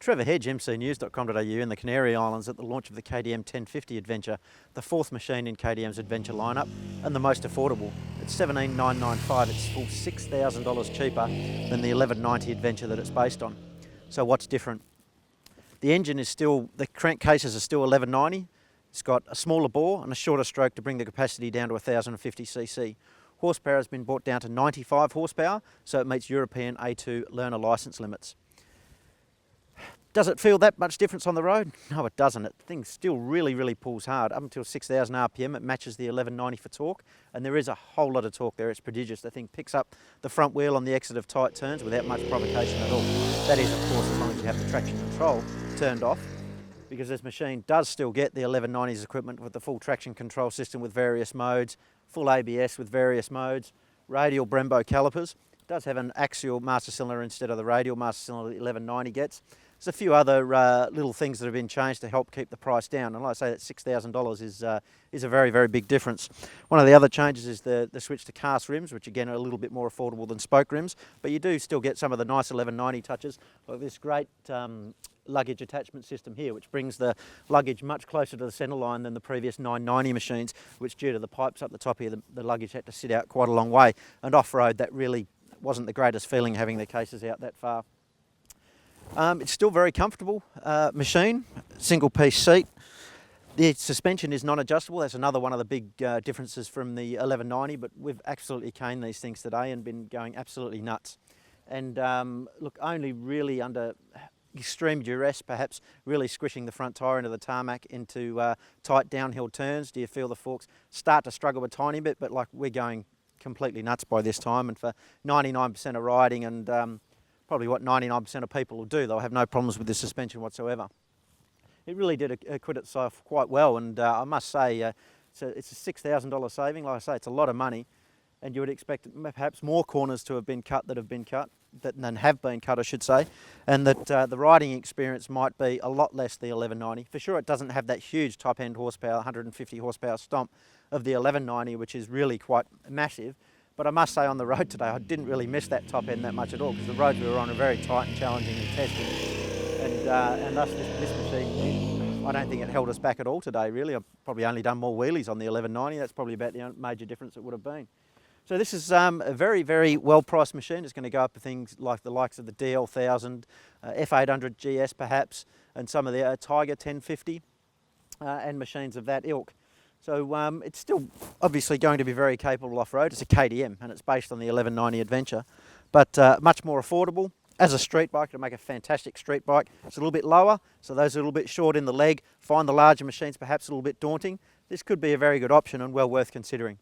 Trevor Hedge, mcnews.com.au in the Canary Islands at the launch of the KTM 1050 Adventure, the fourth machine in KTM's Adventure lineup and the most affordable. It's $17,995, it's full $6,000 cheaper than the 1190 Adventure that it's based on. So what's different? The engine is still, the crankcases are still 1190. It's got a smaller bore and a shorter stroke to bring the capacity down to 1050cc. Horsepower has been brought down to 95 horsepower, so it meets European A2 learner licence limits. Does it feel that much difference on the road? No, it doesn't. The thing still really pulls hard. Up until 6,000 RPM, it matches the 1190 for torque, and there is a whole lot of torque there. It's prodigious. The thing picks up the front wheel on the exit of tight turns without much provocation at all. That is, of course, as long as you have the traction control turned off, because this machine does still get the 1190's equipment with the full traction control system with various modes, full ABS with various modes, radial Brembo calipers. It does have an axial master cylinder instead of the radial master cylinder the 1190 gets. There's a few other little things that have been changed to help keep the price down, and like I say, that $6,000 is a very big difference. One of the other changes is the switch to cast rims, which again are a little bit more affordable than spoke rims, but you do still get some of the nice 1190 touches of this great luggage attachment system here, which brings the luggage much closer to the centre line than the previous 990 machines, which due to the pipes up the top here, the luggage had to sit out quite a long way, and off-road that really wasn't the greatest feeling having the cases out that far. It's still very comfortable machine, single piece seat. The suspension is non-adjustable. That's another one of the big differences from the 1190, but we've absolutely caned these things today and been going absolutely nuts. And look, only really under extreme duress, perhaps really squishing the front tyre into the tarmac into tight downhill turns, do you feel the forks start to struggle a tiny bit, but like we're going completely nuts by this time, and for 99% of riding and probably what 99% of people will do, they'll have no problems with the suspension whatsoever. It really did acquit itself quite well, and I must say it's a $6,000 saving. Like I say, it's a lot of money, and you would expect perhaps more corners to have been cut than have been cut, I should say, and that the riding experience might be a lot less the 1190. For sure, it doesn't have that huge top-end horsepower, 150 horsepower stomp of the 1190, which is really quite massive. But I must say on the road today, I didn't really miss that top end that much at all, because the roads we were on are very tight and challenging and tested. And thus this machine, I don't think it held us back at all today, really. I've probably only done more wheelies on the 1190. That's probably about the major difference it would have been. So this is a very well-priced machine. It's going to go up to things like the likes of the DL1000, F800 GS perhaps, and some of the Tiger 1050 and machines of that ilk. So it's still obviously going to be very capable off-road. It's a KTM and it's based on the 1190 Adventure, but much more affordable. As a street bike, it'll make a fantastic street bike. It's a little bit lower, so those are a little bit short in the leg, find the larger machines perhaps a little bit daunting. This could be a very good option and well worth considering.